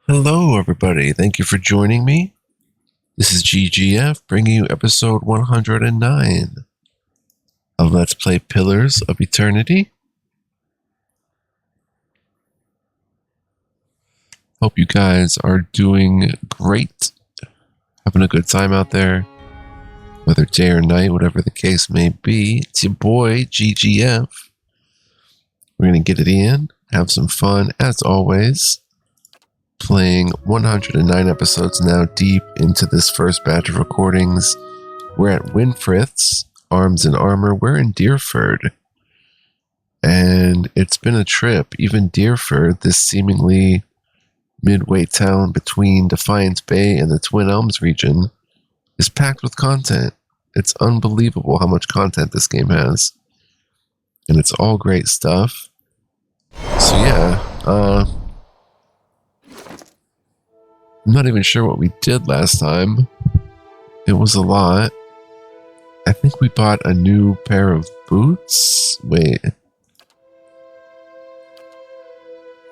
Hello, everybody. Thank you for joining me. This is GGF bringing you episode 109 of Let's Play Pillars of Eternity. Hope you guys are doing great, having a good time out there, whether day or night, whatever the case may be. It's your boy, GGF. We're going to get it in, have some fun, as always. Playing 109 episodes now deep into this first batch of recordings. We're at Winfrith's Arms and Armor. We're in Deerford. And it's been a trip. Even Deerford, this seemingly midway town between Defiance Bay and the Twin Elms region, is packed with content. It's unbelievable how much content this game has. And it's all great stuff. So yeah, I'm not even sure what we did last time. It was a lot. I think we bought a new pair of boots. Wait.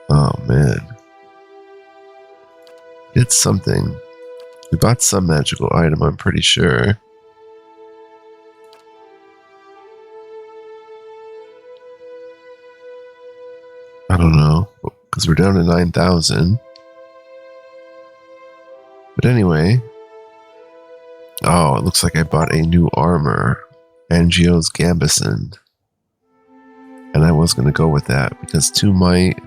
Oh, man. It's something. We bought some magical item, I'm pretty sure. I don't know. Because we're down to 9,000. But anyway. Oh, it looks like I bought a new armor. Angio's Gambison. And I was going to go with that because 2 might.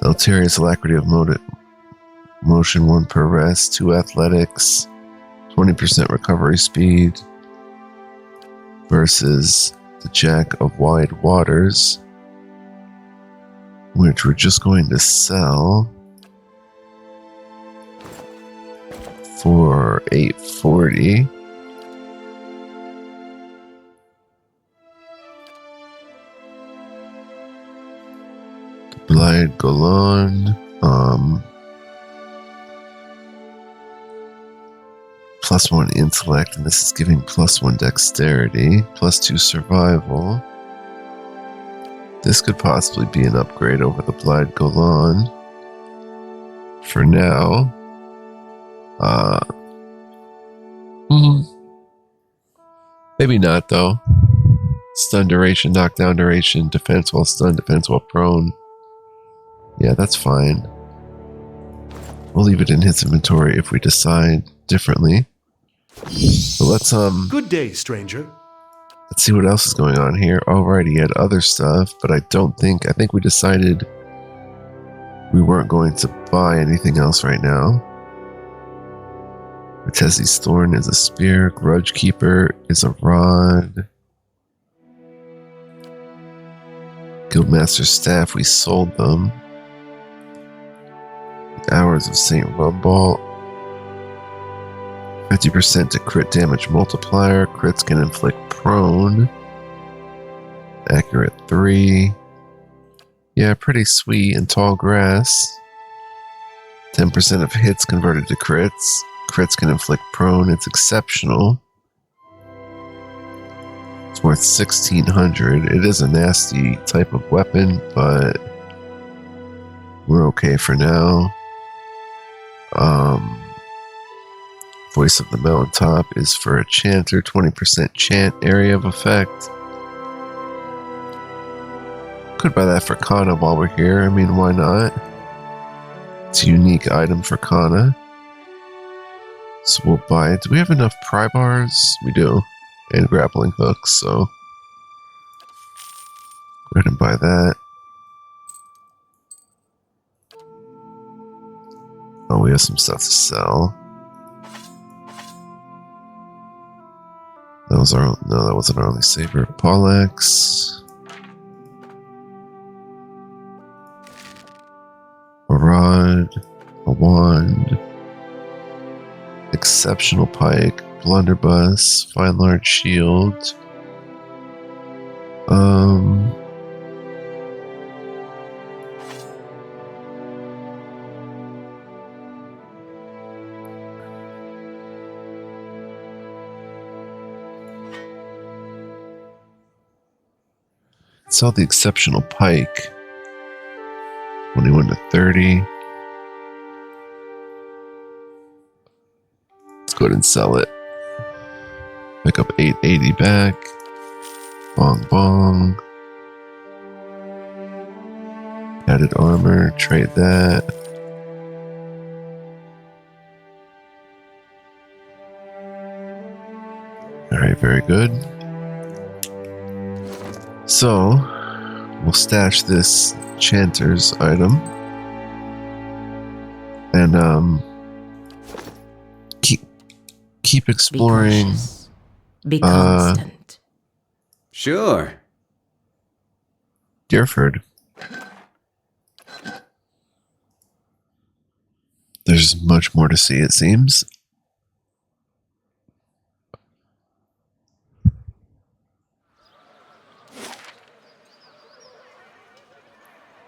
Deleterious alacrity of motion, 1 per rest, 2 athletics, 20% recovery speed. Versus the Jack of Wide Waters, which we're just going to sell for $840. Blide Golan, +1 intellect, and this is giving +1 dexterity, +2 survival. This could possibly be an upgrade over the Blide Golan. For now, maybe not though. Stun duration, knockdown duration, defense while stunned, defense while prone. Yeah, that's fine. We'll leave it in his inventory if we decide differently. But let's Good day, stranger. Let's see what else is going on here. Alrighty, he had other stuff, but I think we decided we weren't going to buy anything else right now. Vitessi's Thorn is a spear, Grudge Keeper is a rod. Guildmaster's Staff, we sold them. Hours of St. Rumball. 50% to crit damage multiplier. Crits can inflict prone. Accurate 3. Yeah, pretty sweet. And tall grass. 10% of hits converted to crits. Crits can inflict prone. It's exceptional. It's worth 1,600. It is a nasty type of weapon, but we're okay for now. Voice of the Mountaintop is for a chanter, 20% chant area of effect. Could buy that for Kana while we're here. I mean, why not? It's a unique item for Kana. So we'll buy it. Do we have enough pry bars? We do. And grappling hooks, so go ahead and buy that. Oh, we have some stuff to sell. That wasn't our only saber. Polex. A rod. A wand. Exceptional pike. Blunderbuss. Fine large shield. Sell the exceptional pike. 21 to 30. go ahead and sell it. Pick up 880 back. Bong bong. Added armor, trade that. Alright, very good. So, we'll stash this Chanter's item. And, keep exploring. Be constant. Sure. Deerford. There's much more to see, it seems.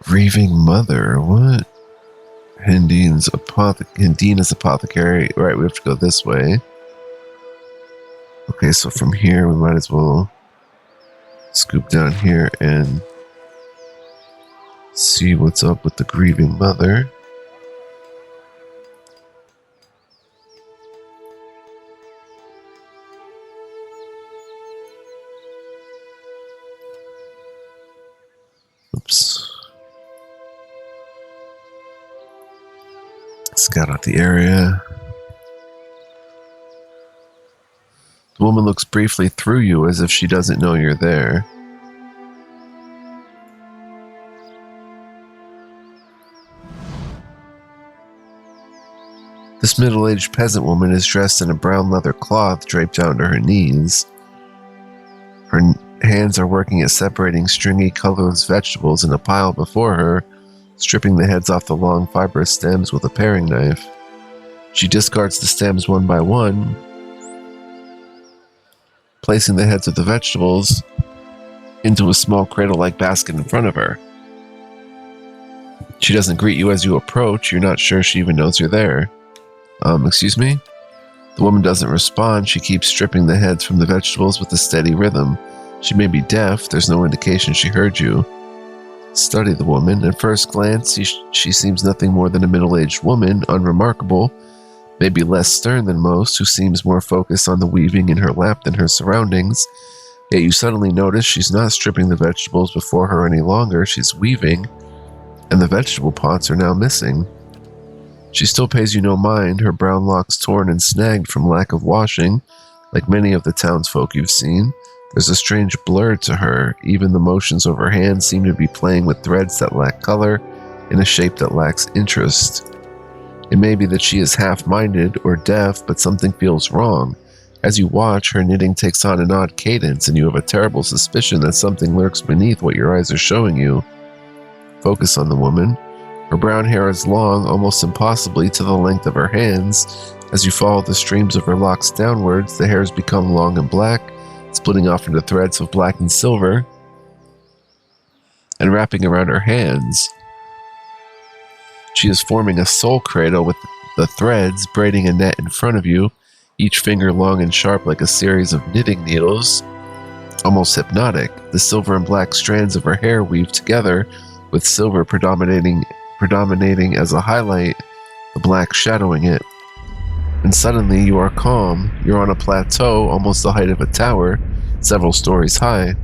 Grieving Mother, what? Hindina's apothecary. Right, we have to go this way. Okay, so from here we might as well scoop down here and see what's up with the Grieving Mother. Oops. Scout out the area. The woman looks briefly through you as if she doesn't know you're there. This middle-aged peasant woman is dressed in a brown leather cloth draped down to her knees. Her hands are working at separating stringy, colorless vegetables in a pile before her, stripping the heads off the long, fibrous stems with a paring knife. She discards the stems one by one, placing the heads of the vegetables into a small cradle-like basket in front of her. She doesn't greet you as you approach. You're not sure she even knows you're there. Excuse me? The woman doesn't respond. She keeps stripping the heads from the vegetables with a steady rhythm. She may be deaf. There's no indication she heard you. Study the woman. At first glance, she seems nothing more than a middle-aged woman, unremarkable, maybe less stern than most, who seems more focused on the weaving in her lap than her surroundings. Yet you suddenly notice she's not stripping the vegetables before her any longer. She's weaving, and the vegetable pots are now missing. She still pays you no mind, her brown locks torn and snagged from lack of washing, like many of the townsfolk you've seen. There's a strange blur to her. Even the motions of her hands seem to be playing with threads that lack color in a shape that lacks interest. It may be that she is half-minded or deaf, but something feels wrong. As you watch, her knitting takes on an odd cadence, and you have a terrible suspicion that something lurks beneath what your eyes are showing you. Focus on the woman. Her brown hair is long, almost impossibly to the length of her hands. As you follow the streams of her locks downwards, the hairs become long and black, splitting off into threads of black and silver, and wrapping around her hands. She is forming a soul cradle with the threads braiding a net in front of you, each finger long and sharp like a series of knitting needles, almost hypnotic. The silver and black strands of her hair weave together, with silver predominating as a highlight, the black shadowing it. And suddenly you are calm. You're on a plateau, almost the height of a tower, several stories high.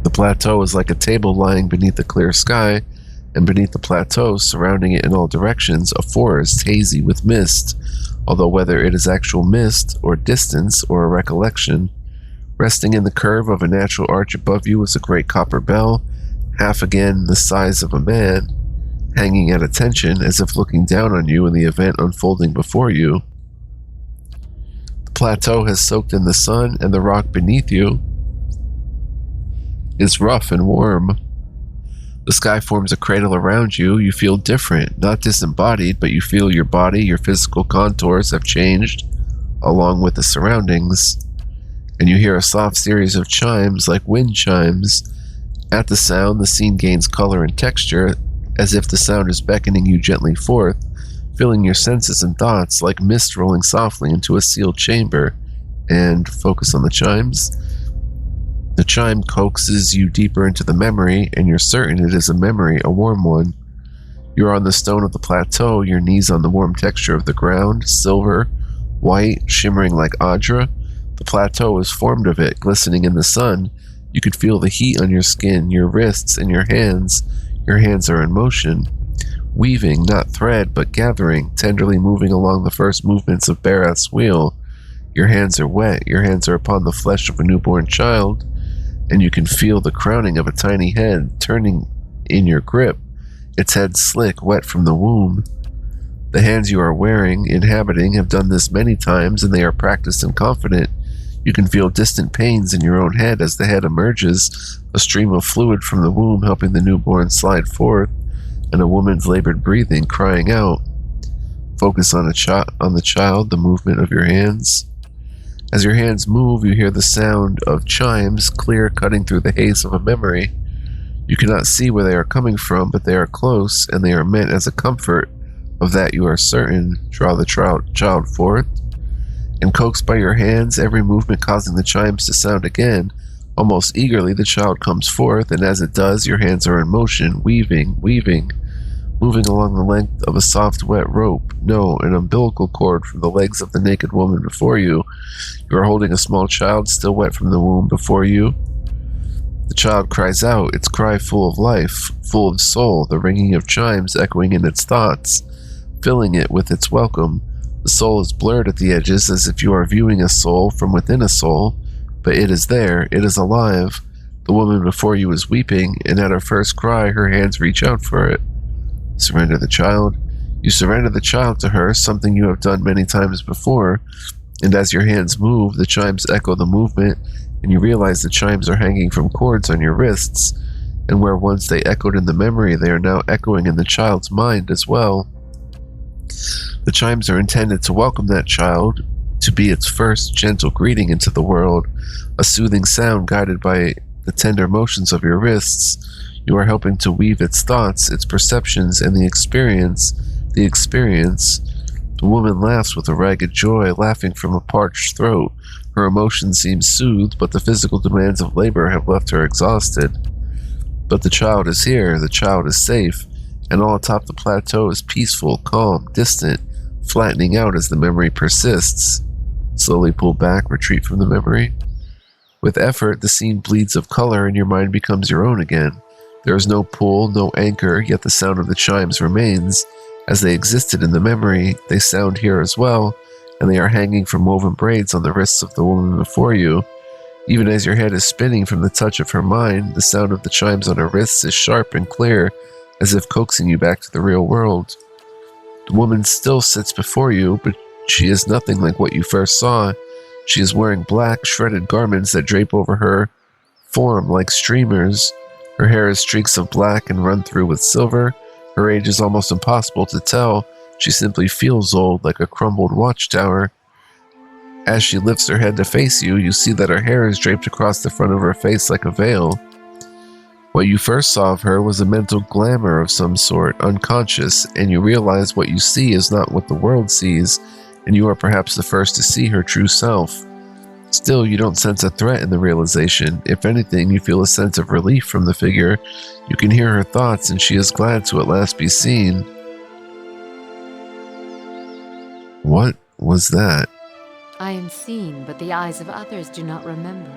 The plateau is like a table lying beneath a clear sky, and beneath the plateau, surrounding it in all directions, a forest hazy with mist, although whether it is actual mist, or distance, or a recollection. Resting in the curve of a natural arch above you is a great copper bell, half again the size of a man, hanging at attention as if looking down on you in the event unfolding before you. The plateau has soaked in the sun, and the rock beneath you is rough and warm. The sky forms a cradle around you. You feel different, not disembodied, but you feel your body, your physical contours have changed along with the surroundings, and you hear a soft series of chimes like wind chimes. At the sound, the scene gains color and texture, as if the sound is beckoning you gently forth, filling your senses and thoughts like mist rolling softly into a sealed chamber. And focus on the chimes. The chime coaxes you deeper into the memory, and you're certain it is a memory, a warm one. You're on the stone of the plateau, your knees on the warm texture of the ground, silver, White, shimmering like Audra, the plateau is formed of it, glistening in the sun. You could feel the heat on your skin, your wrists, and your hands. Your hands are in motion. Weaving, not thread, but gathering, tenderly moving along the first movements of Barath's wheel. Your hands are wet, your hands are upon the flesh of a newborn child, and you can feel the crowning of a tiny head turning in your grip, its head slick, wet from the womb. The hands you are wearing, inhabiting, have done this many times, and they are practiced and confident. You can feel distant pains in your own head as the head emerges, a stream of fluid from the womb helping the newborn slide forth, and a woman's labored breathing, crying out. Focus on the child, the movement of your hands. As your hands move, you hear the sound of chimes, clear, cutting through the haze of a memory. You cannot see where they are coming from, but they are close, and they are meant as a comfort. Of that you are certain. Draw the child forth, and coaxed by your hands, every movement causing the chimes to sound again. Almost eagerly, the child comes forth, and as it does, your hands are in motion, weaving, moving along the length of a soft, wet rope. No, an umbilical cord from the legs of the naked woman before you. You are holding a small child, still wet from the womb, before you. The child cries out, its cry full of life, full of soul, the ringing of chimes echoing in its thoughts, filling it with its welcome. The soul is blurred at the edges, as if you are viewing a soul from within a soul, but it is there, it is alive. The woman before you is weeping, and at her first cry, her hands reach out for it. Surrender the child. You surrender the child to her, something you have done many times before, and as your hands move, the chimes echo the movement, and you realize the chimes are hanging from cords on your wrists, and where once they echoed in the memory, they are now echoing in the child's mind as well. The chimes are intended to welcome that child, to be its first gentle greeting into the world, a soothing sound guided by the tender motions of your wrists. You are helping to weave its thoughts, its perceptions, and the experience. The woman laughs with a ragged joy, laughing from a parched throat. Her emotion seems soothed, but the physical demands of labor have left her exhausted. But the child is here, the child is safe, and all atop the plateau is peaceful, calm, distant, flattening out as the memory persists. Slowly pull back, retreat from the memory. With effort, the scene bleeds of color and your mind becomes your own again. There is no pull, no anchor, yet the sound of the chimes remains. As they existed in the memory, they sound here as well, and they are hanging from woven braids on the wrists of the woman before you. Even as your head is spinning from the touch of her mind, the sound of the chimes on her wrists is sharp and clear, as if coaxing you back to the real world. The woman still sits before you, but she is nothing like what you first saw. She is wearing black, shredded garments that drape over her form like streamers. Her hair is streaks of black and run through with silver. Her age is almost impossible to tell. She simply feels old, like a crumbled watchtower. As she lifts her head to face you, you see that her hair is draped across the front of her face like a veil. What you first saw of her was a mental glamour of some sort, unconscious, and you realize what you see is not what the world sees, and you are perhaps the first to see her true self. Still, you don't sense a threat in the realization. If anything, you feel a sense of relief from the figure. You can hear her thoughts, and she is glad to at last be seen. What was that? I am seen, but the eyes of others do not remember.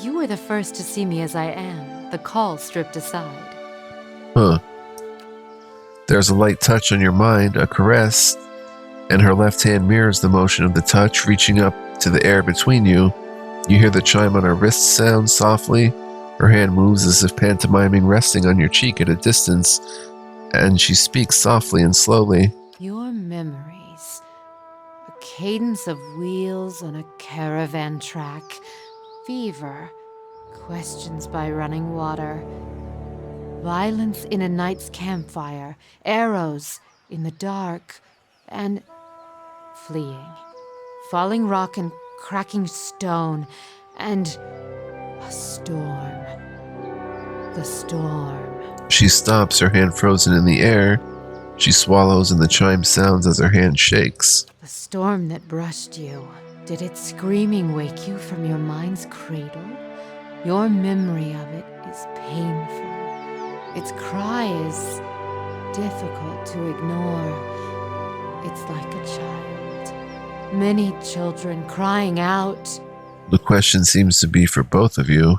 You were the first to see me as I am, the call stripped aside. Huh. There's a light touch on your mind, a caress, and her left hand mirrors the motion of the touch, reaching up to the air between you. You hear the chime on her wrist sound softly. Her hand moves as if pantomiming, resting on your cheek at a distance, and she speaks softly and slowly. Your memories. A cadence of wheels on a caravan track. Fever. Questions by running water. Violence in a night's campfire. Arrows in the dark. And fleeing. Falling rock and cracking stone. And a storm. The storm. She stops, her hand frozen in the air. She swallows and the chime sounds as her hand shakes. The storm that brushed you. Did its screaming wake you from your mind's cradle? Your memory of it is painful. Its cry is difficult to ignore. It's like a child. Many children crying out. The question seems to be for both of you.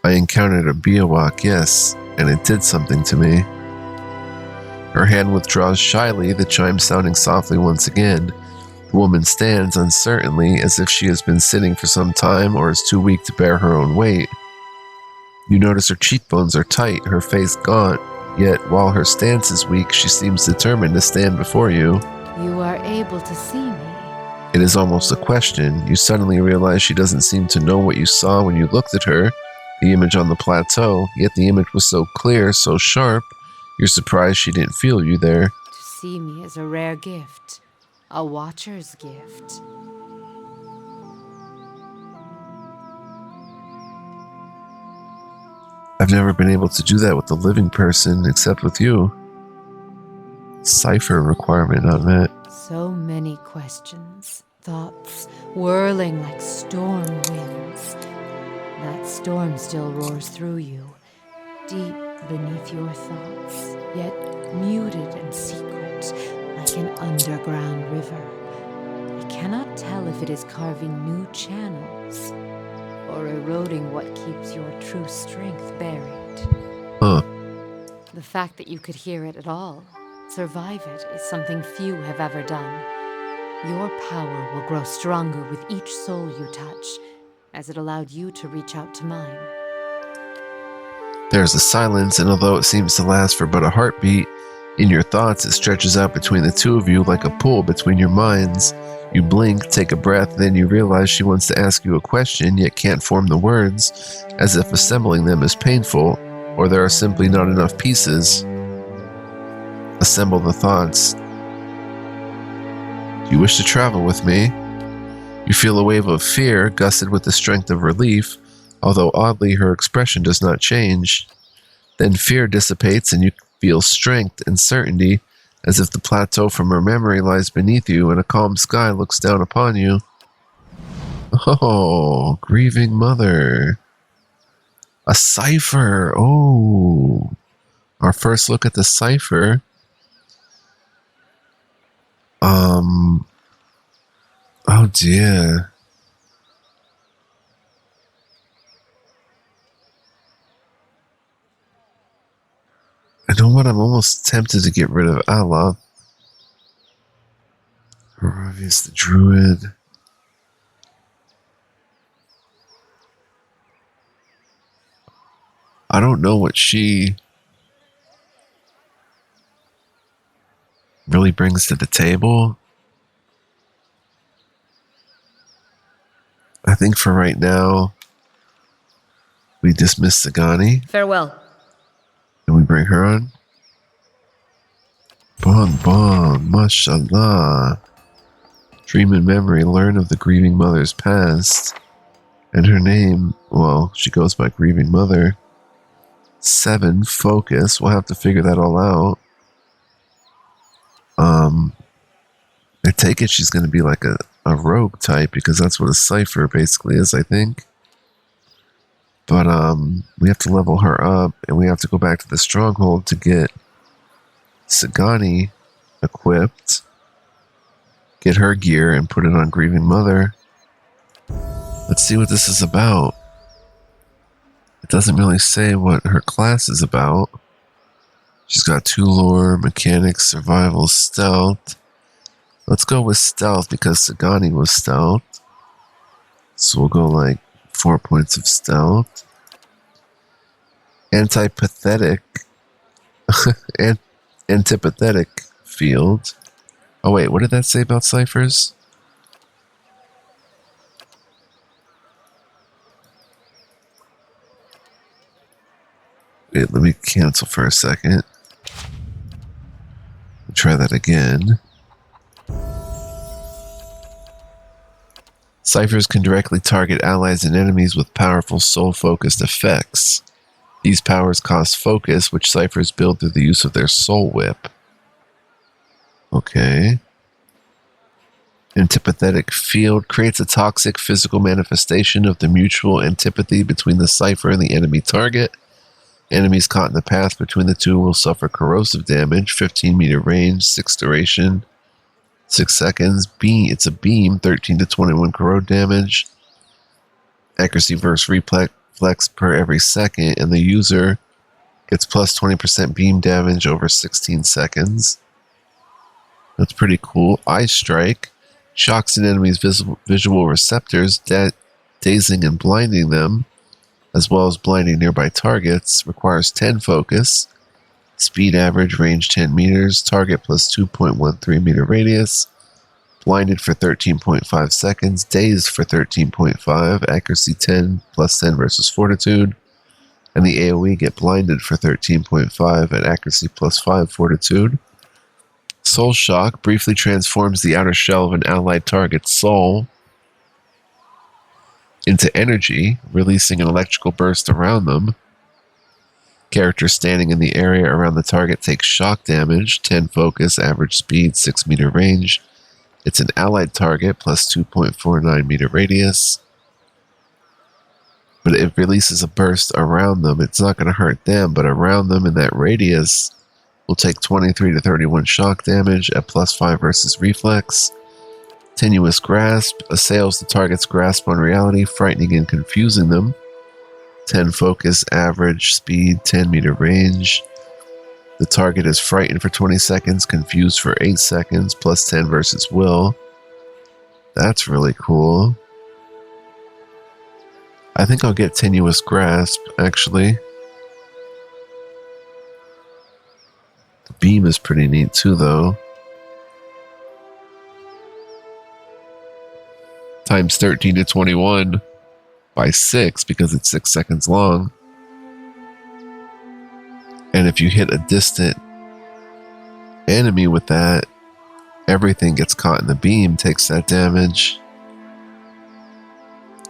I encountered a Biawak, yes, and it did something to me. Her hand withdraws shyly, the chime sounding softly once again. The woman stands uncertainly, as if she has been sitting for some time or is too weak to bear her own weight. You notice her cheekbones are tight, her face gaunt, yet while her stance is weak, she seems determined to stand before you. You are able to see me. It is almost a question. You suddenly realize she doesn't seem to know what you saw when you looked at her, the image on the plateau, yet the image was so clear, so sharp, you're surprised she didn't feel you there. To see me is a rare gift. A watcher's gift. I've never been able to do that with a living person except with you. Cipher requirement not met. So many questions, thoughts whirling like storm winds. That storm still roars through you, deep beneath your thoughts, yet muted and secret, like an underground river. I cannot tell if it is carving new channels or eroding what keeps your true strength buried. Huh. The fact that you could hear it at all, survive it, is something few have ever done. Your power will grow stronger with each soul you touch, as it allowed you to reach out to mine. There is a silence, and although it seems to last for but a heartbeat, in your thoughts it stretches out between the two of you like a pool between your minds. You blink, take a breath, then you realize she wants to ask you a question, yet can't form the words, as if assembling them is painful, or there are simply not enough pieces. Assemble the thoughts. Do you wish to travel with me? You feel a wave of fear, gusted with the strength of relief, although oddly her expression does not change. Then fear dissipates and you feel strength and certainty, as if the plateau from her memory lies beneath you and a calm sky looks down upon you. Oh, grieving mother. A cipher. Oh. Our first look at the cipher. Oh dear. You know what? I'm almost tempted to get rid of Allah. Ravius the Druid. I don't know what she really brings to the table. I think for right now, we dismiss Sagani. Farewell. And we bring her on. Bon, mashallah. Dream and memory, learn of the grieving mother's past. And her name, well, she goes by Grieving Mother. 7, focus. We'll have to figure that all out. I take it she's going to be like a rogue type, because that's what a cipher basically is, I think. But we have to level her up, and we have to go back to the stronghold to get Sagani equipped, get her gear, and put it on Grieving Mother. Let's see what this is about. It doesn't really say what her class is about. She's got 2 lore, mechanics, survival, stealth. Let's go with stealth because Sagani was stealth. So we'll go like 4 points of stealth. Antipathetic. Antipathetic field. Oh wait, what did that say about ciphers? Wait, let me cancel for a second. Try that again. Ciphers can directly target allies and enemies with powerful soul-focused effects. These powers cost focus, which ciphers build through the use of their soul whip. Okay. Antipathetic field creates a toxic physical manifestation of the mutual antipathy between the cipher and the enemy target. Enemies caught in the path between the two will suffer corrosive damage, 15-meter range, 6 duration, 6 seconds. It's a beam, 13 to 21 corrode damage. Accuracy versus reflex per every second, and the user gets plus 20% beam damage over 16 seconds. That's pretty cool. Eye Strike shocks an enemy's visual receptors, dazing and blinding them, as well as blinding nearby targets. Requires 10 focus. Speed average, range 10 meters. Target plus 2.13 meter radius. Blinded for 13.5 seconds. Dazed for 13.5. Accuracy 10 plus 10 versus fortitude. And the AoE get blinded for 13.5 at accuracy plus 5 fortitude. Soul Shock briefly transforms the outer shell of an allied target's soul into energy, releasing an electrical burst around them. Characters standing in the area around the target take shock damage, 10 focus, average speed, 6 meter range. It's an allied target, plus 2.49 meter radius. But it releases a burst around them. It's not going to hurt them, but around them in that radius will take 23 to 31 shock damage at plus 5 versus reflex. Tenuous Grasp assails the target's grasp on reality, frightening and confusing them. 10 focus, average speed, 10 meter range. The target is frightened for 20 seconds, confused for 8 seconds, plus 10 versus will. That's really cool. I think I'll get Tenuous Grasp, actually. The beam is pretty neat too, though. Times 13 to 21 by 6 because it's 6 seconds long. And if you hit a distant enemy with that, everything gets caught in the beam, takes that damage.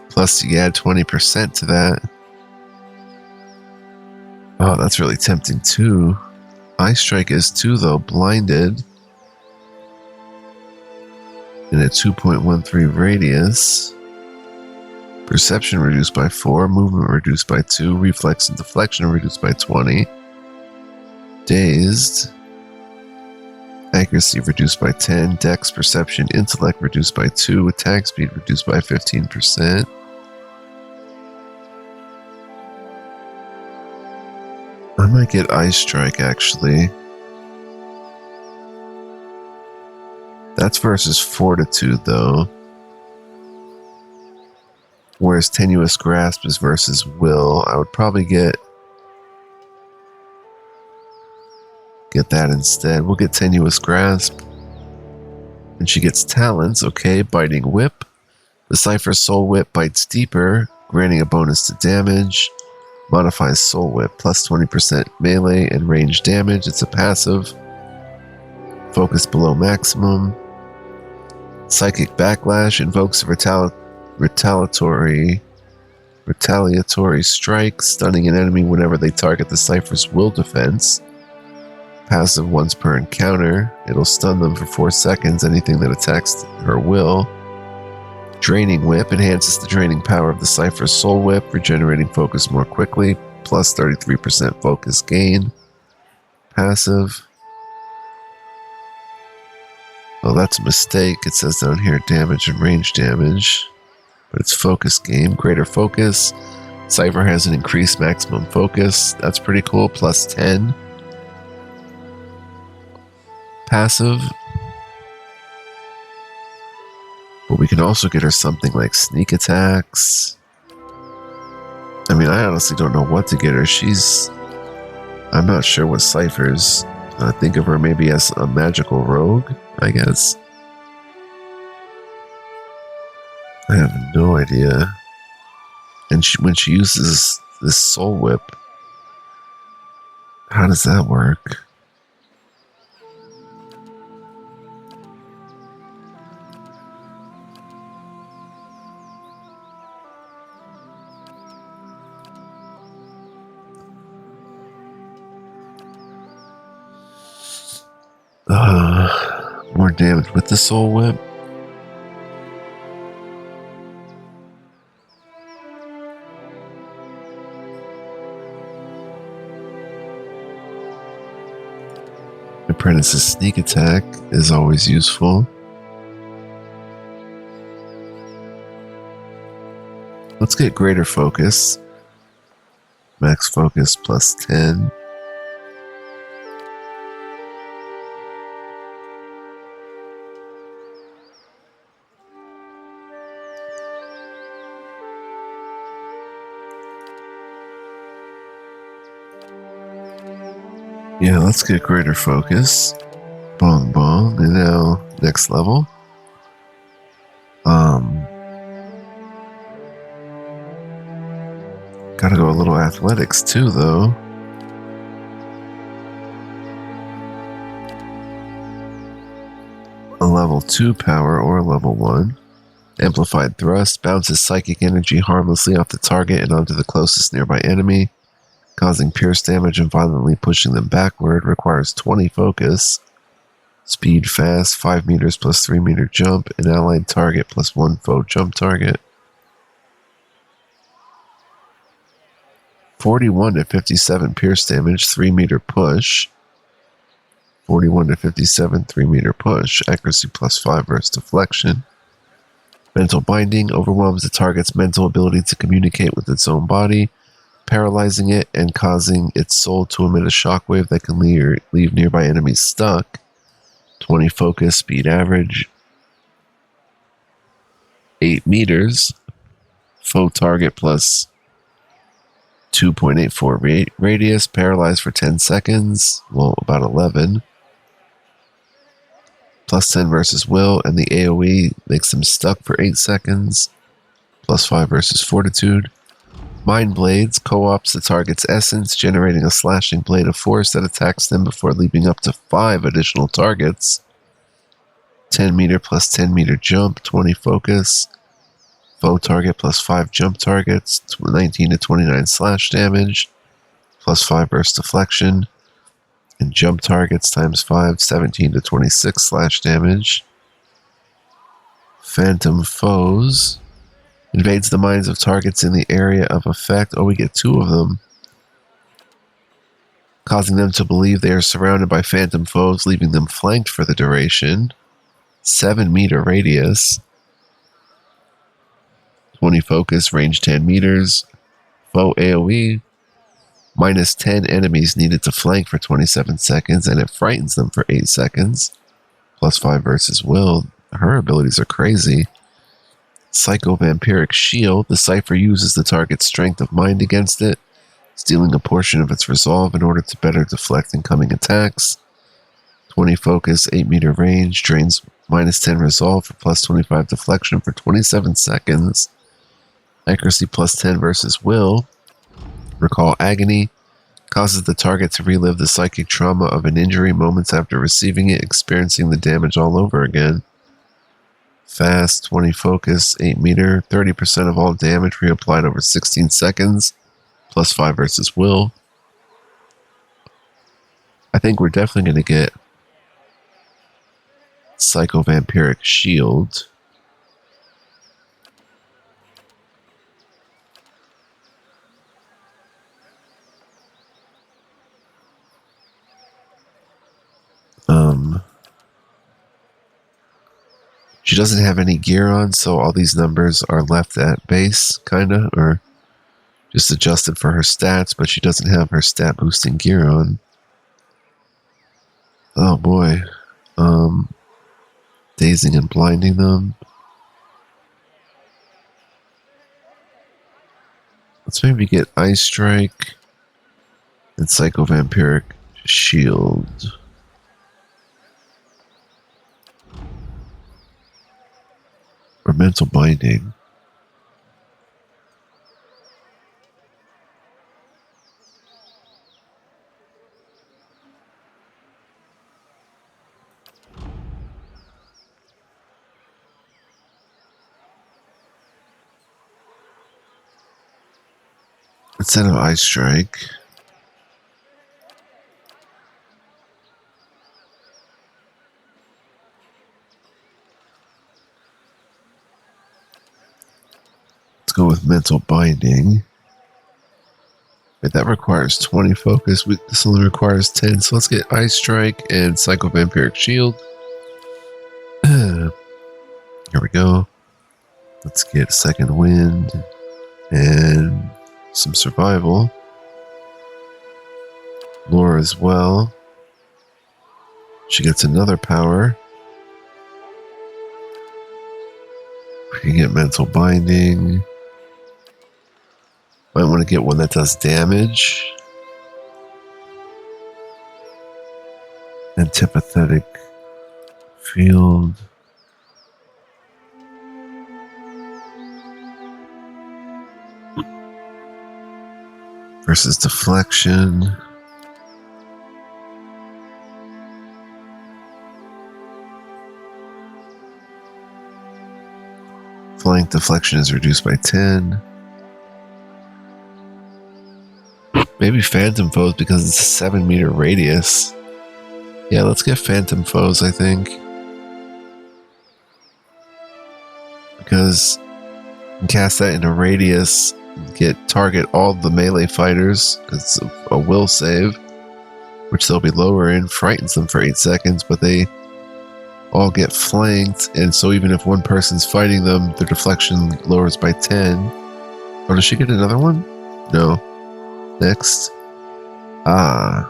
Plus you add 20% to that. Oh, that's really tempting too. Eye Strike is too, though, blinded. And a 2.13 radius. Perception reduced by 4, movement reduced by 2, reflex and deflection reduced by 20. Dazed. Accuracy reduced by 10, dex, perception, intellect reduced by 2, attack speed reduced by 15%. I might get Eye Strike, actually. That's versus fortitude, though. Whereas Tenuous Grasp is versus will. I would probably get that instead. We'll get Tenuous Grasp. And she gets talents, okay. Biting Whip. The Cypher's Soul Whip bites deeper, granting a bonus to damage. Modifies Soul Whip, plus 20% melee and range damage. It's a passive. Focus below maximum. Psychic Backlash invokes a retaliatory strike, stunning an enemy whenever they target the Cypher's will defense. Passive once per encounter. It'll stun them for 4 seconds, anything that attacks her will. Draining Whip enhances the draining power of the Cypher's Soul Whip, regenerating focus more quickly, plus 33% focus gain. Passive. Oh, that's a mistake. It says down here damage and range damage. But it's focus gain. Greater focus. Cypher has an increased maximum focus. That's pretty cool. Plus 10. Passive. But we can also get her something like sneak attacks. I mean, I honestly don't know what to get her. I'm not sure what Cypher's. I think of her maybe as a magical rogue, I guess. I have no idea. And when she uses this Soul Whip, how does that work? More damage with the Soul Whip. Apprentice's sneak attack is always useful. Let's get greater focus. Max focus plus 10. Yeah, let's get greater focus. Bong bong. And now next level. Gotta go a little athletics too, though. A level 2 power or level 1. Amplified thrust bounces psychic energy harmlessly off the target and onto the closest nearby enemy, causing pierce damage and violently pushing them backward. Requires 20 focus. Speed fast, 5 meters plus 3 meter jump, an allied target plus 1 foe jump target. 41 to 57 pierce damage, 3 meter push. 41 to 57, 3 meter push. Accuracy plus 5 versus deflection. Mental binding overwhelms the target's mental ability to communicate with its own body, paralyzing it and causing its soul to emit a shockwave that can leave nearby enemies stuck. 20 focus, speed average. 8 meters. Foe target plus 2.84 radius, paralyzed for 10 seconds. Well, about 11. Plus 10 versus will, and the AoE makes them stuck for 8 seconds. Plus 5 versus fortitude. Mind blades co-ops the target's essence, generating a slashing blade of force that attacks them before leaping up to 5 additional targets. 10 meter plus 10 meter jump, 20 focus. Foe target plus 5 jump targets, 19 to 29 slash damage, plus 5 burst deflection, and jump targets times 5, 17 to 26 slash damage. Phantom foes invades the minds of targets in the area of effect. Oh, we get 2 of them. Causing them to believe they are surrounded by phantom foes, leaving them flanked for the duration. 7 meter radius. 20 focus, range 10 meters. Foe AoE, minus 10 enemies needed to flank for 27 seconds, and it frightens them for 8 seconds. Plus 5 versus will. Her abilities are crazy. Psycho-vampiric shield. The Cypher uses the target's strength of mind against it, stealing a portion of its resolve in order to better deflect incoming attacks. 20 focus, 8 meter range, drains minus 10 resolve for plus 25 deflection for 27 seconds. Accuracy plus 10 versus will. Recall agony. Causes the target to relive the psychic trauma of an injury moments after receiving it, experiencing the damage all over again. Fast, 20 focus, 8 meter, 30% of all damage reapplied over 16 seconds, plus 5 versus will. I think we're definitely going to get Psycho-Vampiric Shield. She doesn't have any gear on, so all these numbers are left at base, kinda, or just adjusted for her stats, but she doesn't have her stat boosting gear on. Oh boy. Dazing and blinding them. Let's maybe get Ice Strike and Psycho-Vampiric Shield. Or Mental Binding. Instead of Ice Strike, let's go with Mental Binding. Wait, that requires 20 focus. This only requires 10. So let's get Ice Strike and Psycho Vampiric Shield. Here we go. Let's get Second Wind and some Survival. Lore as well. She gets another power. We can get Mental Binding. Might want to get one that does damage. Antipathetic Field. Versus Deflection. Flank deflection is reduced by 10. Maybe Phantom Foes because it's a 7-meter radius. Yeah, let's get Phantom Foes, I think. Because you can cast that in a radius, target all the melee fighters, because it's a will save, which they'll be lower in, frightens them for 8 seconds, but they all get flanked, and so even if one person's fighting them, their deflection lowers by 10. Or does she get another one? No. Next. I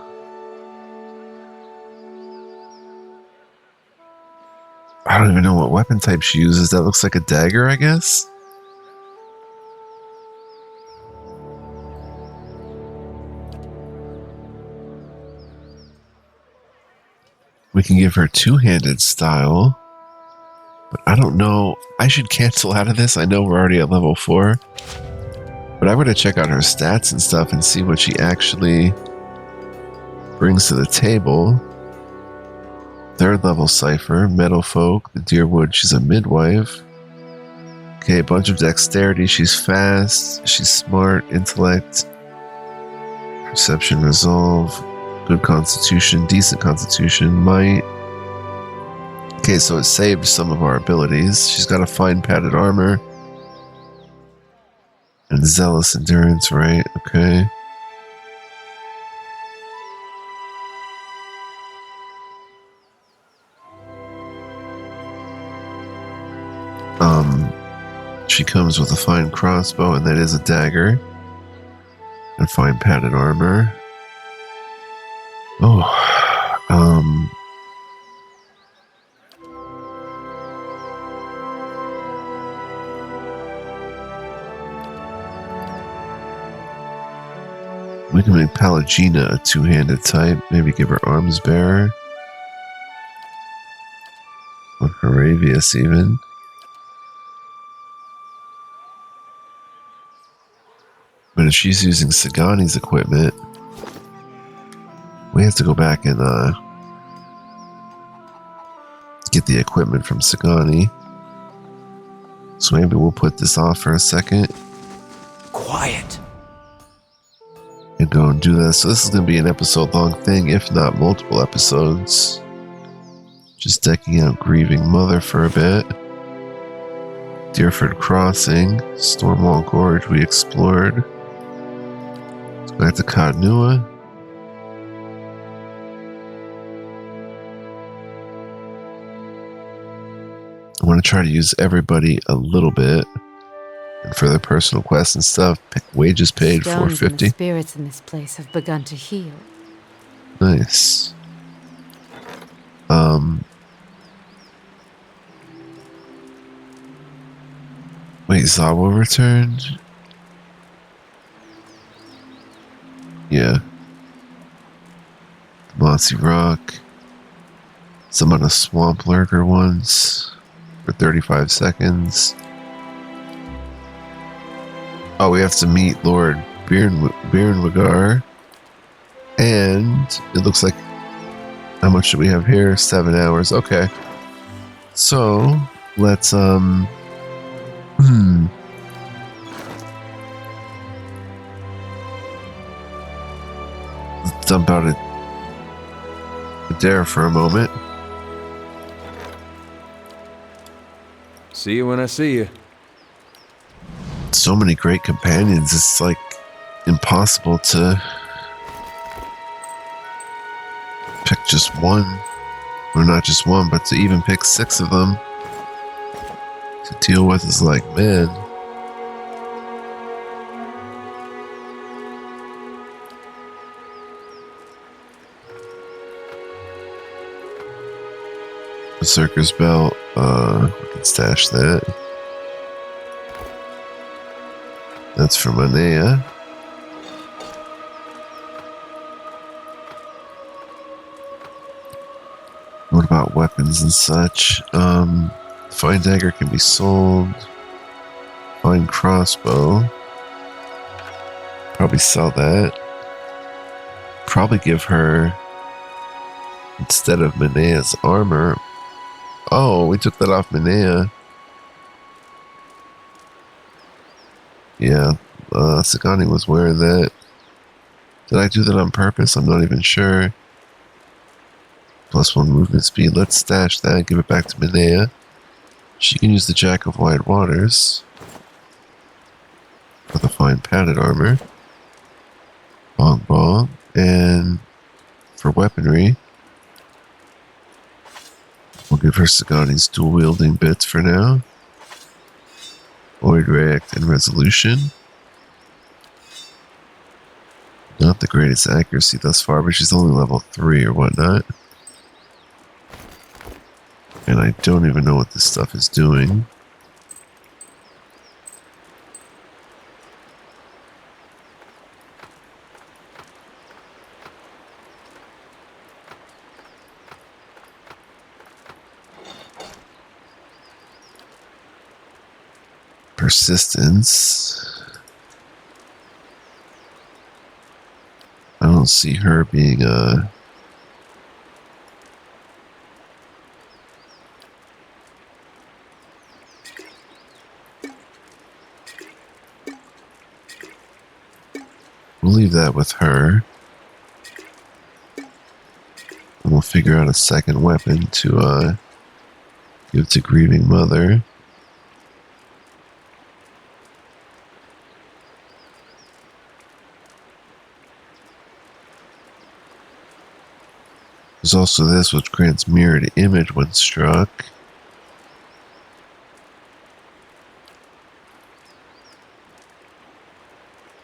don't even know what weapon type she uses. That looks like a dagger, I guess? We can give her two-handed style, but I don't know. I should cancel out of this. I know we're already at level 4, but I'm going to check out her stats and stuff and see what she actually brings to the table. 3rd level Cypher, Meadow Folk, the Deerwood, she's a midwife. Okay, a bunch of dexterity, she's fast, she's smart, intellect, perception, resolve, good constitution, decent constitution, might. Okay, so it saved some of our abilities. She's got a fine padded armor. And zealous endurance, right? Okay. She comes with a fine crossbow, and that is a dagger. And fine padded armor. Oh, we can make Palagina a two-handed type. Maybe give her Arms Bearer. Or Haravius even. But if she's using Sagani's equipment, we have to go back and get the equipment from Sagani. So maybe we'll put this off for a second. Quiet. And go and do this. So this is going to be an episode-long thing, if not multiple episodes. Just decking out Grieving Mother for a bit. Deerford Crossing. Stormwall Gorge we explored. Let's go back to Kadnua. I want to try to use everybody a little bit. And for their personal quests and stuff, wages paid, Stones and $450. spirits in this place have begun to heal. Nice. Wait, Zawa returned? Yeah. Mossy Rock. Some on a Swamp Lurker once for 35 seconds. Oh, we have to meet Lord Birnwagar. And it looks like, how much do we have here? 7 hours. Okay. So, let's, dump out a dare for a moment. See you when I see you. So many great companions. It's like impossible to pick just one, or not just one, but to even pick 6 of them to deal with is like, man. Berserker's belt, we can stash that. That's for Manea. What about weapons and such? Fine dagger can be sold. Fine crossbow. Probably sell that. Probably give her, instead of Manea's armor. Oh, we took that off Manea. Yeah, Sagani was wearing that. Did I do that on purpose? I'm not even sure. +1 movement speed. Let's stash that and give it back to Manea. She can use the Jack of Wide Waters for the fine padded armor. Bong bong. And for weaponry, we'll give her Sagani's dual wielding bits for now. Void React and Resolution. Not the greatest accuracy thus far, but she's only level 3 or whatnot. And I don't even know what this stuff is doing. Persistence. I don't see her being a... We'll leave that with her. And we'll figure out a second weapon to give to Grieving Mother. There's also this, which grants mirrored image when struck.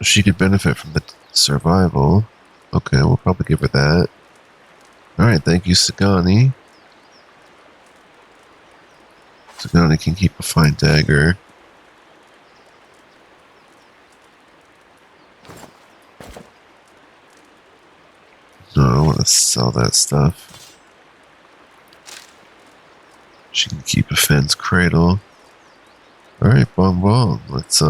She could benefit from the survival. Okay, we'll probably give her that. Alright, thank you, Sagani. Sagani can keep a fine dagger. No, I don't want to sell that stuff. She can keep a fence cradle. Alright, bong bong. Let's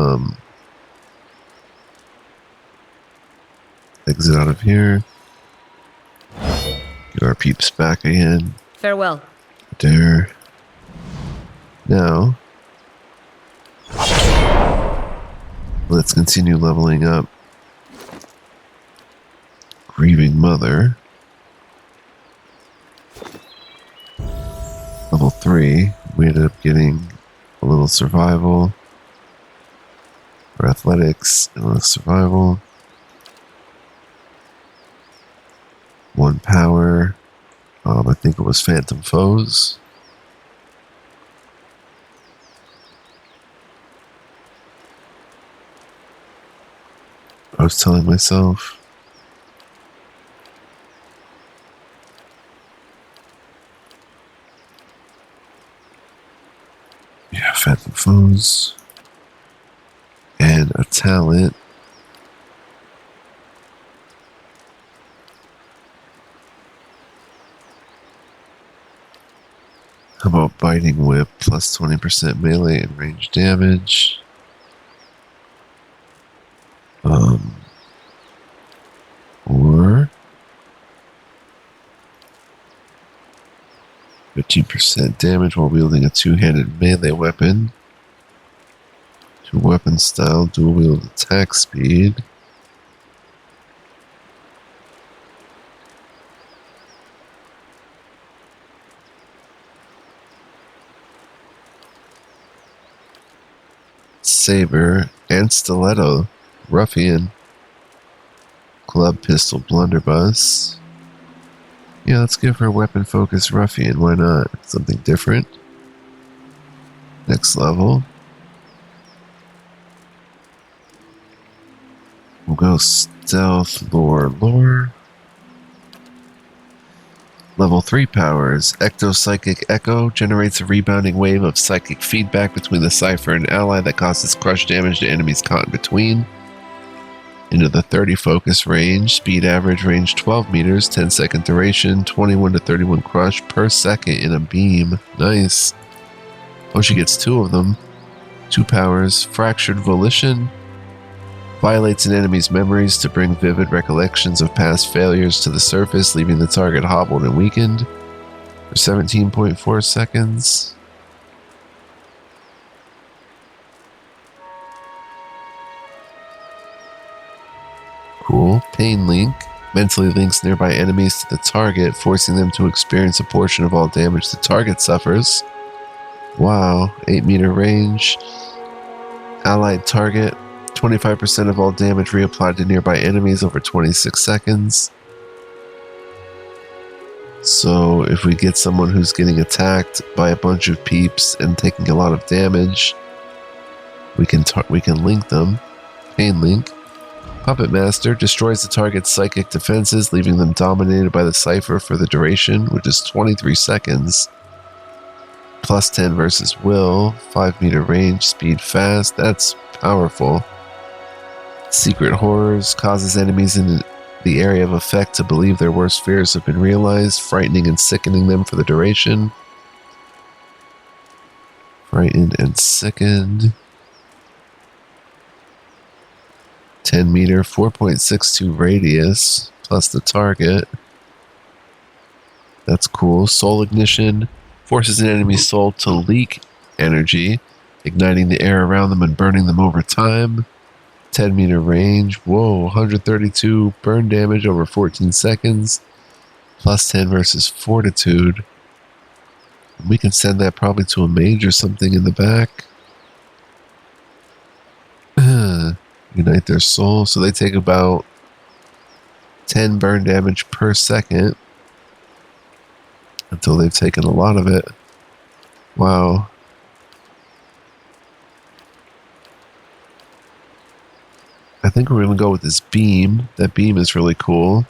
exit out of here. Get our peeps back again. Farewell. There. Now, let's continue leveling up Grieving Mother. Level 3. We ended up getting a little survival. Or athletics and a little survival. 1 power. I think it was Phantom Foes. I was telling myself. Yeah, Phantom Foes. And a talent. How about Biting Whip, plus 20% melee and range damage? Or 15% damage while wielding a two-handed melee weapon. 2 weapon style, dual wield attack speed. Saber and stiletto. Ruffian. Club Pistol Blunderbuss. Yeah, let's give her Weapon Focus Ruffian. Why not? Something different. Next level. We'll go Stealth Lore. Level 3 powers. Ecto-Psychic Echo generates a rebounding wave of psychic feedback between the Cypher and ally that causes crush damage to enemies caught in between. Into the 30 focus range. Speed average range 12 meters, 10-second duration, 21 to 31 crush per second in a beam. Nice. Oh, she gets 2 of them. 2 powers. Fractured Volition. Violates an enemy's memories to bring vivid recollections of past failures to the surface, leaving the target hobbled and weakened for 17.4 seconds. Cool. Pain Link. Mentally links nearby enemies to the target, forcing them to experience a portion of all damage the target suffers. Wow. 8-meter range. Allied target. 25% of all damage reapplied to nearby enemies over 26 seconds. So if we get someone who's getting attacked by a bunch of peeps and taking a lot of damage, we can link them. Pain Link. Puppet Master destroys the target's psychic defenses, leaving them dominated by the Cypher for the duration, which is 23 seconds. Plus 10 versus Will. 5-meter range. Speed fast. That's powerful. Secret Horrors causes enemies in the area of effect to believe their worst fears have been realized, frightening and sickening them for the duration. Frightened and sickened. 10 meter, 4.62 radius, plus the target. That's cool. Soul Ignition forces an enemy's soul to leak energy, igniting the air around them and burning them over time. 10-meter range. Whoa, 132 burn damage over 14 seconds. Plus 10 versus Fortitude. We can send that probably to a mage or something in the back. Unite their soul. So they take about 10 burn damage per second until they've taken a lot of it. Wow. I think we're going to go with this beam. That beam is really cool.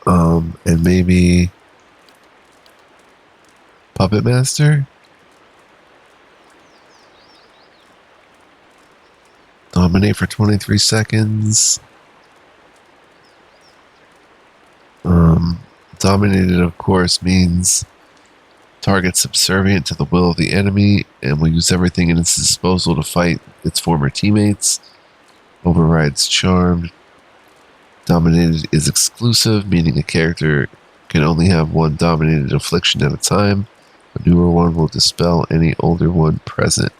And maybe Puppet Master? Dominate for 23 seconds. Dominated, of course, means target subservient to the will of the enemy and will use everything in its disposal to fight its former teammates. Overrides charmed. Dominated is exclusive, meaning a character can only have one dominated affliction at a time. A newer one will dispel any older one present.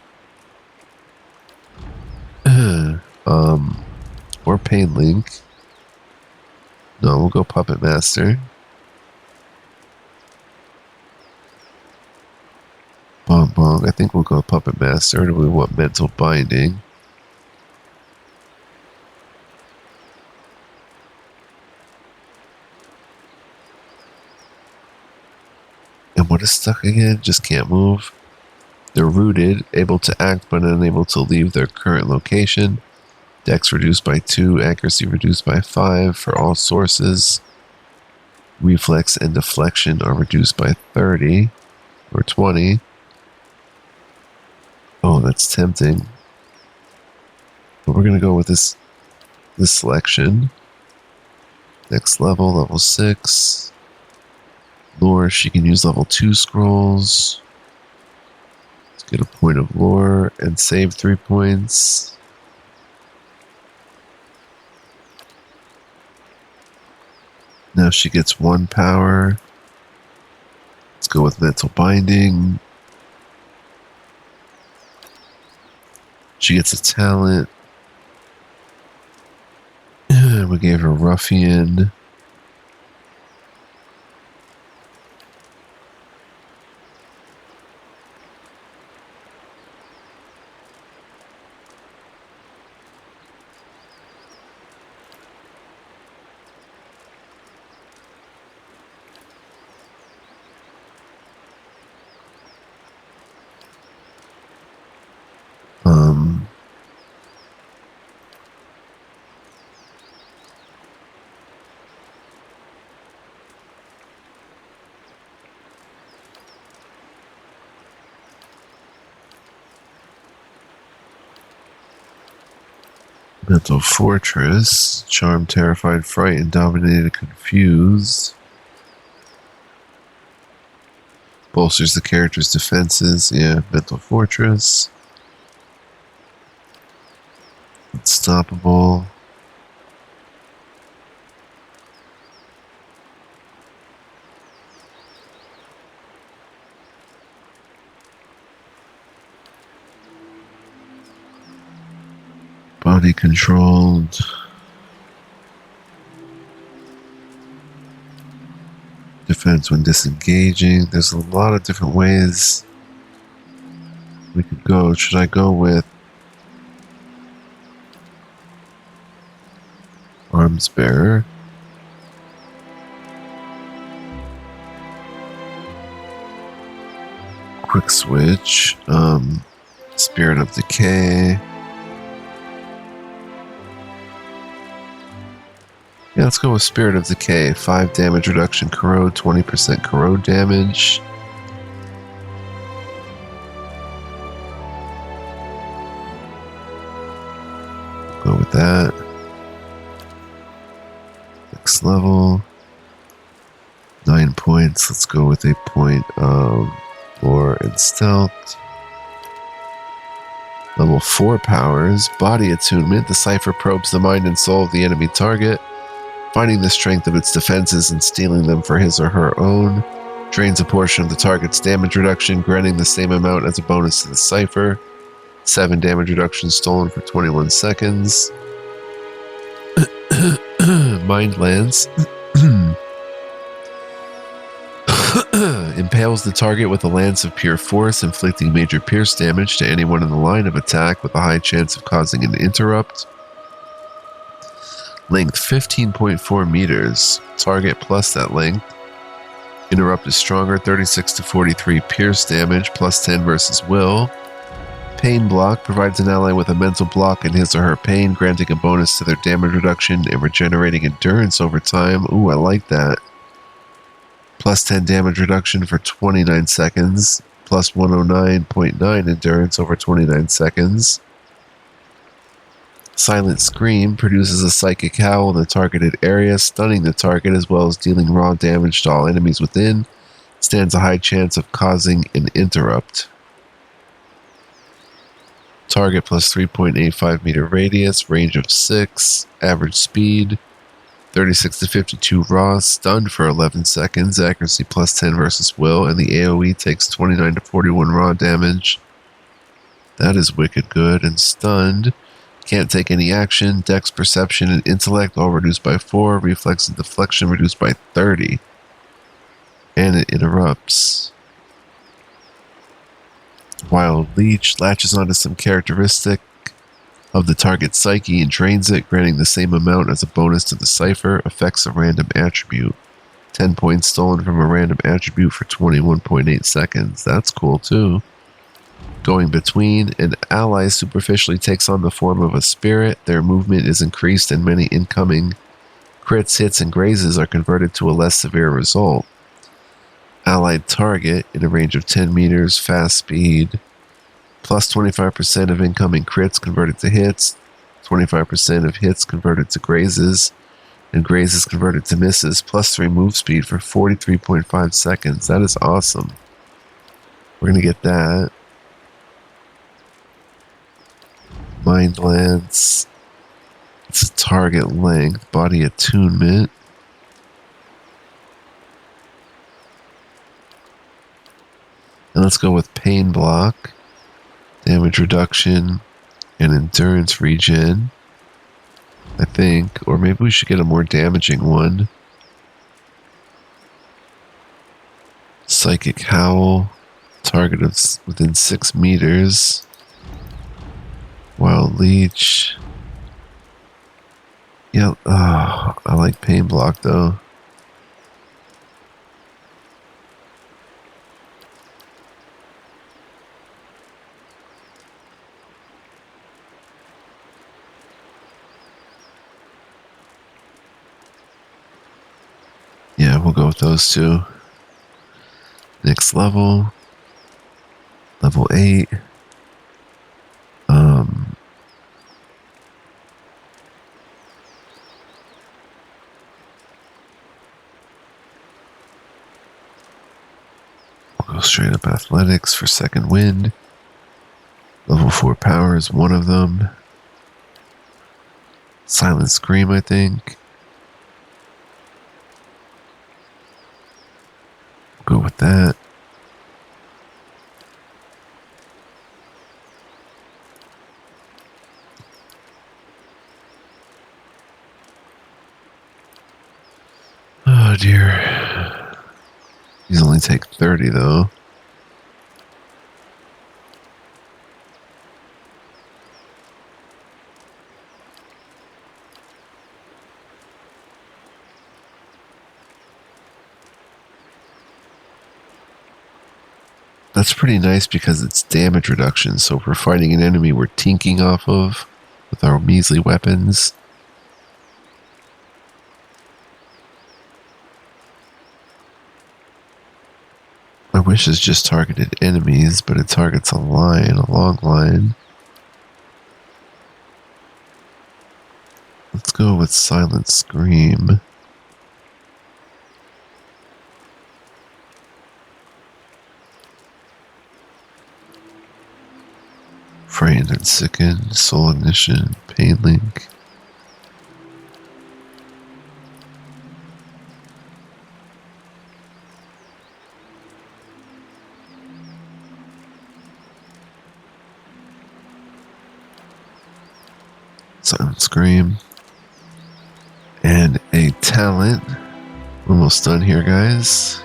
Or Pain Link. No, we'll go Puppet Master. Bong Bong. I think we'll go Puppet Master. Do we want Mental Binding? And what is stuck again? Just can't move. They're rooted, able to act but unable to leave their current location. Dex reduced by 2, accuracy reduced by 5 for all sources. Reflex and deflection are reduced by 30 or 20. Oh, that's tempting. But we're going to go with this selection. Next level, level 6. Lore, she can use level 2 scrolls. Let's get a point of lore and save 3 points. Now she gets 1 power. Let's go with Mental Binding. She gets a talent. We gave her Ruffian. Mental Fortress. Charm, Terrified, Frightened, Dominated, Confused. Bolsters the character's defenses. Yeah, Mental Fortress. Unstoppable. Body controlled. Defense when disengaging. There's a lot of different ways we could go. Should I go with Arms Bearer? Quick switch. Spirit of Decay. Yeah, let's go with Spirit of Decay. 5 damage reduction, corrode, 20% corrode damage. Go with that. Next level. 9 points. Let's go with a point of lore and stealth. Level 4 powers. Body attunement. The cipher probes the mind and soul of the enemy target, finding the strength of its defenses and stealing them for his or her own. Drains a portion of the target's damage reduction, granting the same amount as a bonus to the cipher. 7 damage reduction stolen for 21 seconds. Mind Lance. Impales the target with a lance of pure force, inflicting major pierce damage to anyone in the line of attack with a high chance of causing an interrupt. Length 15.4 meters. Target plus that length. Interrupt is stronger, 36 to 43 pierce damage, plus 10 versus will. Pain block provides an ally with a mental block in his or her pain, granting a bonus to their damage reduction and regenerating endurance over time. Ooh, I like that. Plus 10 damage reduction for 29 seconds, plus 109.9 endurance over 29 seconds. Silent Scream produces a psychic howl in the targeted area, stunning the target as well as dealing raw damage to all enemies within. Stands a high chance of causing an interrupt. Target plus 3.85 meter radius, range of 6, average speed, 36 to 52 raw, stunned for 11 seconds, accuracy plus 10 versus will, and the AoE takes 29 to 41 raw damage. That is wicked good. And stunned. Can't take any action. Dex, perception, and intellect all reduced by 4. Reflex and deflection reduced by 30. And it interrupts. Wild Leech latches onto some characteristic of the target's psyche and drains it, granting the same amount as a bonus to the cipher. Affects a random attribute. 10 points stolen from a random attribute for 21.8 seconds. That's cool too. Going between, an ally superficially takes on the form of a spirit. Their movement is increased and many incoming crits, hits, and grazes are converted to a less severe result. Allied target in a range of 10 meters, fast speed. Plus 25% of incoming crits converted to hits. 25% of hits converted to grazes. And grazes converted to misses. Plus 3 move speed for 43.5 seconds. That is awesome. We're going to get that. Mind Lance. It's a target length. Body attunement. And let's go with Pain Block. Damage reduction and endurance regen. I think. Or maybe we should get a more damaging one. Psychic Howl. Target of within 6 meters. Wild Leech. Yeah, I like Pain Block though. Yeah, we'll go with those two. Next level. Level 8. Go straight up athletics for second wind. Level 4 power is one of them. Silent scream, I think. Go with that. Oh dear. These only take 30 though. That's pretty nice because it's damage reduction. So if we're fighting an enemy we're tinking off of with our measly weapons. My wish is just targeted enemies, but it targets a line, a long line. Let's go with Silent Scream. Frightened and Sickened, Soul Ignition, Pain Link. Silent Scream. And a talent. Almost done here, guys.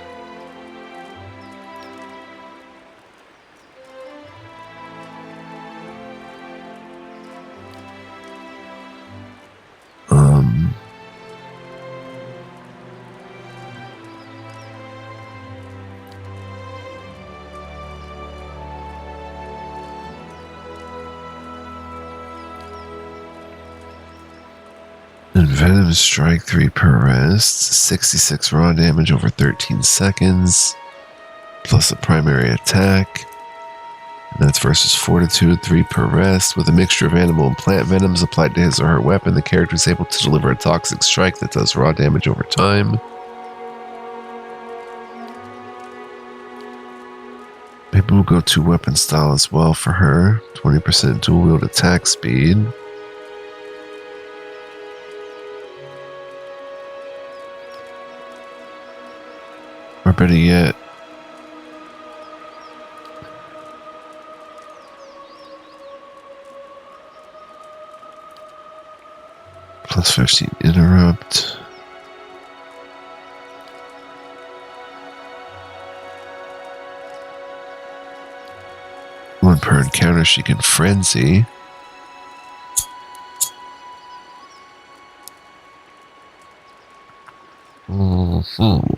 And Venom Strike 3 per rest, 66 raw damage over 13 seconds, plus a primary attack. And that's versus Fortitude 3 per rest. With a mixture of animal and plant venoms applied to his or her weapon, the character is able to deliver a toxic strike that does raw damage over time. Maybe we'll go 2 weapon style as well for her. 20% dual wield attack speed. Or better yet, plus 15 interrupt. One per encounter she can frenzy. Mm-hmm.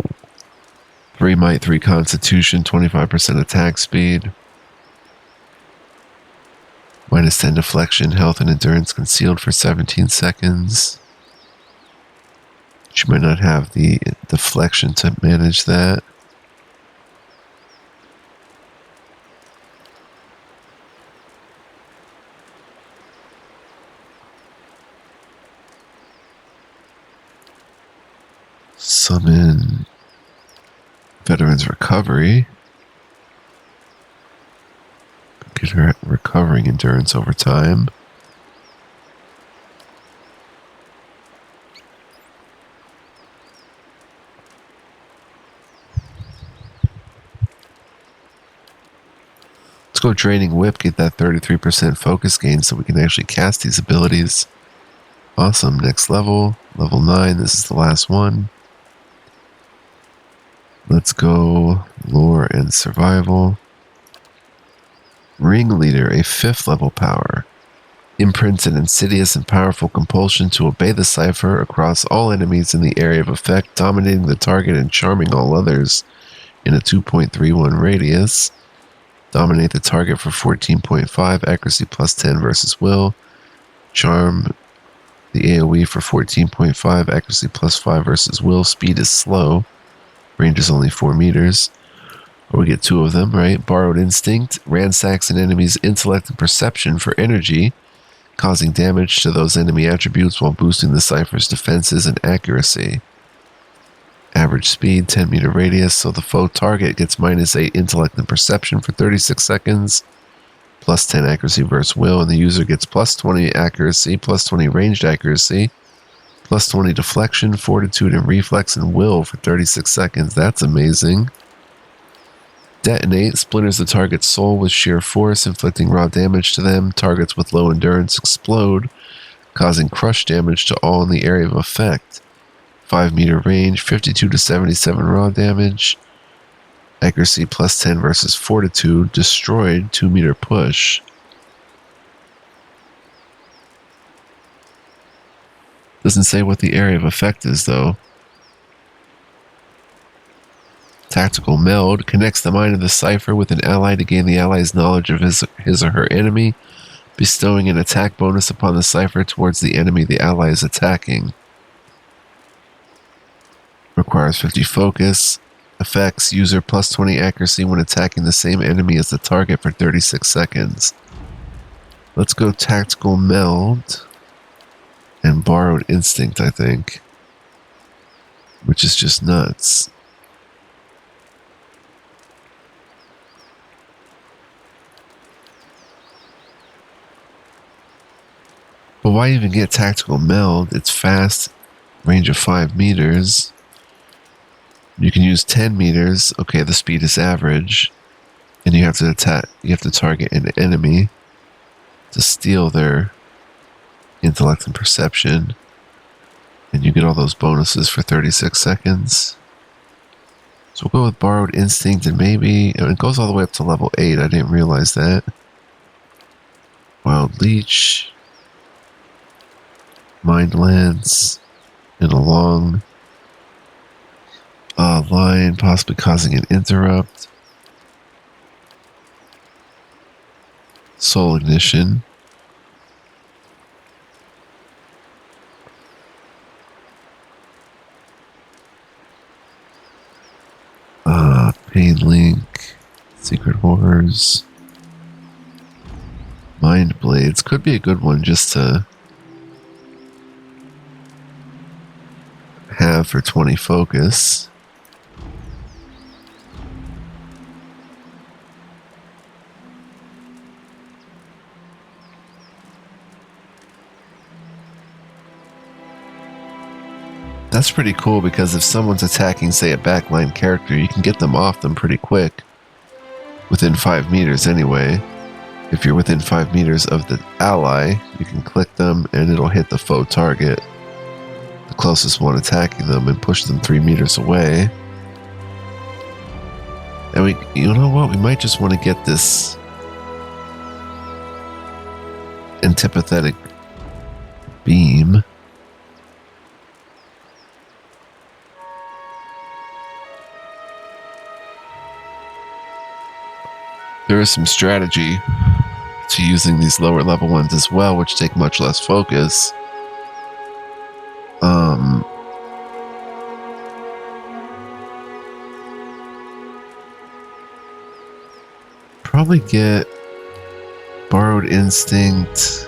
3 might, 3 constitution, 25% attack speed. Minus 10 deflection, health and endurance concealed for 17 seconds. She might not have the deflection to manage that. Summon Veteran's Recovery. Get her recovering endurance over time. Let's go Draining Whip, get that 33% focus gain so we can actually cast these abilities. Awesome, next level, level 9, this is the last one. Let's go Lore and Survival. Ringleader, a 5th level power. Imprints an insidious and powerful compulsion to obey the cipher across all enemies in the area of effect, dominating the target and charming all others in a 2.31 radius. Dominate the target for 14.5, accuracy plus 10 versus will. Charm the AoE for 14.5, accuracy plus 5 versus will. Speed is slow. Range is only 4 meters. Or we get 2 of them, right? Borrowed Instinct ransacks an enemy's intellect and perception for energy, causing damage to those enemy attributes while boosting the cipher's defenses and accuracy. Average speed, 10 meter radius, so the foe target gets -8 intellect and perception for 36 seconds, plus 10 accuracy versus will, and the user gets plus 20 accuracy, plus 20 ranged accuracy, plus 20 deflection, fortitude, and reflex and will for 36 seconds. That's amazing. Detonate splinters the target's soul with sheer force, inflicting raw damage to them. Targets with low endurance explode, causing crush damage to all in the area of effect. 5 meter range, 52 to 77 raw damage. Accuracy plus 10 versus fortitude. Destroyed, 2 meter push. Doesn't say what the area of effect is, though. Tactical meld connects the mind of the cipher with an ally to gain the ally's knowledge of his or her enemy, bestowing an attack bonus upon the cipher towards the enemy the ally is attacking. Requires 50 focus. Effects, user plus 20 accuracy when attacking the same enemy as the target for 36 seconds. Let's go tactical meld and borrowed instinct, I think. Which is just nuts. But why even get tactical meld? It's fast, range of 5 meters. You can use 10 meters. Okay, the speed is average. And you have to attack, you have to target an enemy to steal their intellect and perception. And you get all those bonuses for 36 seconds. So we'll go with borrowed instinct and maybe, and it goes all the way up to level 8. I didn't realize that. Wild leech. Mind lance. And a long line, possibly causing an interrupt. Soul ignition. Pain link. Secret horrors. Mind blades could be a good one just to have for 20 focus. That's pretty cool because if someone's attacking, say, a backline character, you can get them off them pretty quick. Within 5 meters anyway. If you're within 5 meters of the ally, you can click them and it'll hit the foe target, the closest one attacking them, and push them 3 meters away. And you know what? We might just want to get this antipathetic beam. There is some strategy to using these lower level ones as well, which take much less focus. Probably get borrowed instinct.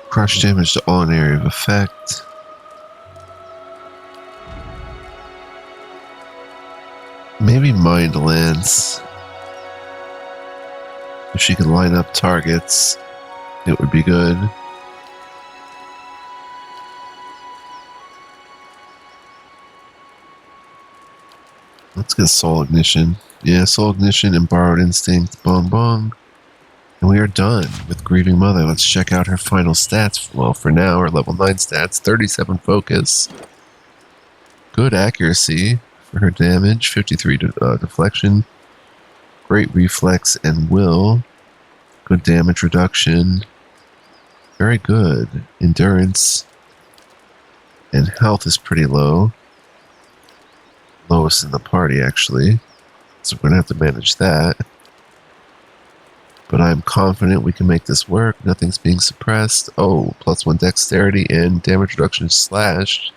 Crush damage to all in area of effect. Maybe Mind Lance. If she can line up targets, it would be good. Let's get Soul Ignition. Yeah, Soul Ignition and Borrowed Instinct. Bong bong. And we are done with Grieving Mother. Let's check out her final stats. Well, for now, her level 9 stats. 37 focus. Good accuracy for her damage. 53 deflection. Great reflex and will. Good damage reduction. Very good. Endurance. And health is pretty low. Lowest in the party, actually. So we're going to have to manage that. But I'm confident we can make this work. Nothing's being suppressed. Oh, +1 dexterity and damage reduction slashed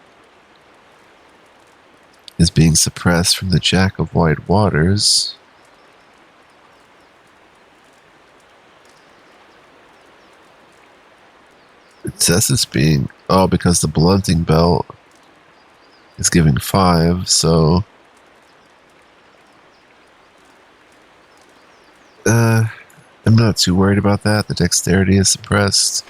is being suppressed from the Jack of Wide Waters. It says it's being... Oh, because the blunting belt is giving 5, so... I'm not too worried about that. The dexterity is suppressed.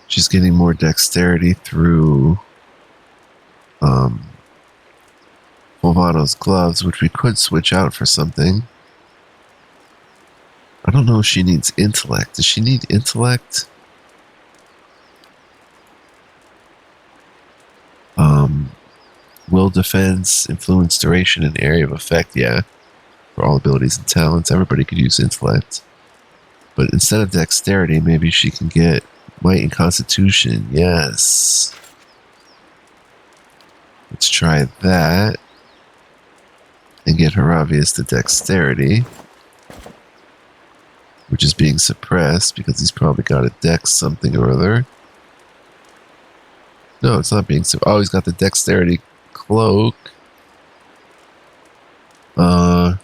She's getting more dexterity through Fulvano's gloves, which we could switch out for something. I don't know if she needs intellect. Does she need intellect? Will, defense, influence, duration, and area of effect. Yeah, for all abilities and talents, everybody could use intellect. But instead of dexterity, maybe she can get might and constitution. Yes. Let's try that. And get Haravius to dexterity. Which is being suppressed because he's probably got a dex something or other. No, it's not being suppressed. Oh, he's got the dexterity cloak. Huh.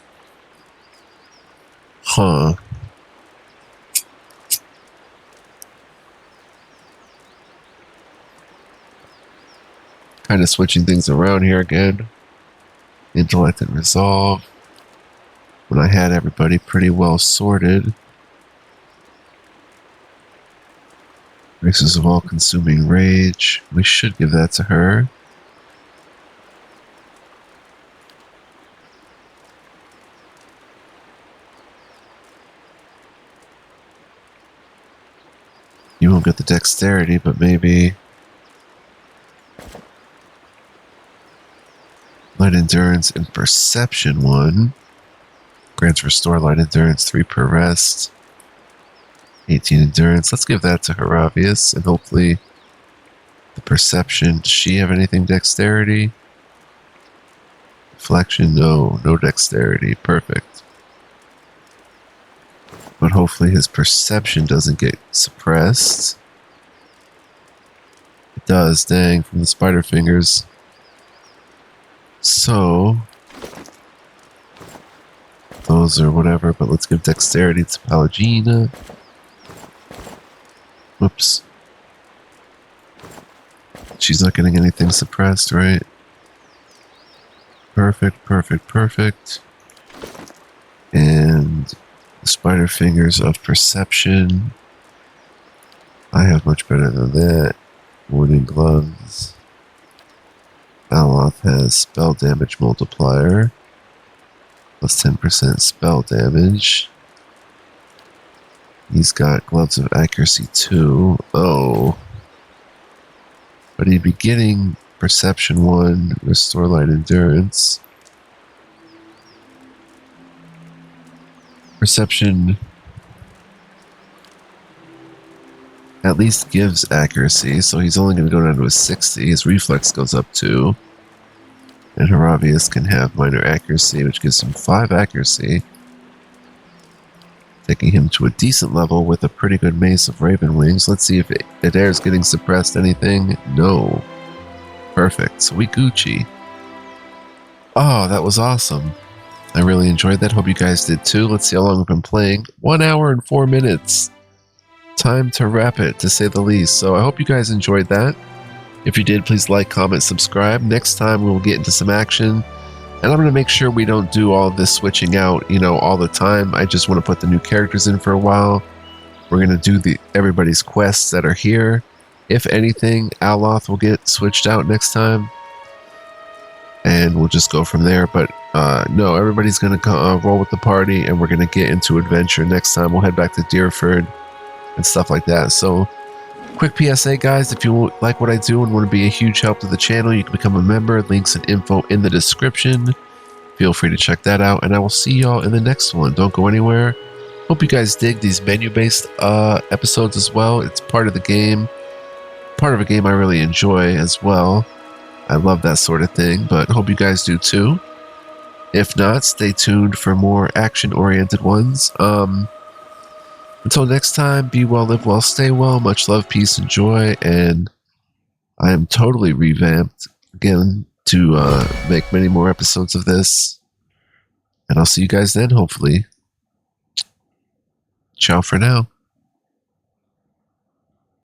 Kind of switching things around here again. Intellect and resolve. When I had everybody pretty well sorted. Races of all consuming rage. We should give that to her. You won't get the dexterity, but maybe light endurance and perception 1. Grants restore light endurance 3 per rest. 18 endurance. Let's give that to Haravius, and hopefully the perception. Does she have anything dexterity? Reflection? No. No dexterity. Perfect. But hopefully his perception doesn't get suppressed. It does, dang, from the spider fingers. So, those are whatever, but let's give dexterity to Palagina. Whoops. She's not getting anything suppressed, right? Perfect, perfect, perfect. And the spider fingers of perception. I have much better than that. Warding gloves. Aloth has spell damage multiplier. Plus 10% spell damage. He's got gloves of accuracy 2. Oh. But he'd be getting perception 1, restore light endurance. Perception at least gives accuracy, so he's only going to go down to a 60. His reflex goes up 2. And Haravius can have minor accuracy, which gives him 5 accuracy. Taking him to a decent level with a pretty good mace of Raven Wings. Let's see if Adair's getting suppressed anything. No. Perfect. So we Gucci. Oh, that was awesome. I really enjoyed that. Hope you guys did too. Let's see how long we've been playing. 1 hour and 4 minutes. Time to wrap it, to say the least. So I hope you guys enjoyed that. If you did, please like, comment, subscribe. Next time we will get into some action. And I'm going to make sure we don't do all this switching out, all the time. I just want to put the new characters in for a while. We're going to do everybody's quests that are here. If anything, Aloth will get switched out next time. And we'll just go from there. But no, everybody's going to roll with the party, and we're going to get into adventure. Next time we'll head back to Deerford and stuff like that. So, quick PSA, guys. If you like what I do and want to be a huge help to the channel, you can become a member. Links and info in the description. Feel free to check that out, and I will see y'all in the next one. Don't go anywhere. Hope you guys dig these menu-based episodes as well. It's part of the game. Part of a game I really enjoy as well. I love that sort of thing, but hope you guys do too. If not, stay tuned for more action-oriented ones. Until next time, be well, live well, stay well. Much love, peace, and joy. And I am totally revamped again to make many more episodes of this. And I'll see you guys then, hopefully. Ciao for now.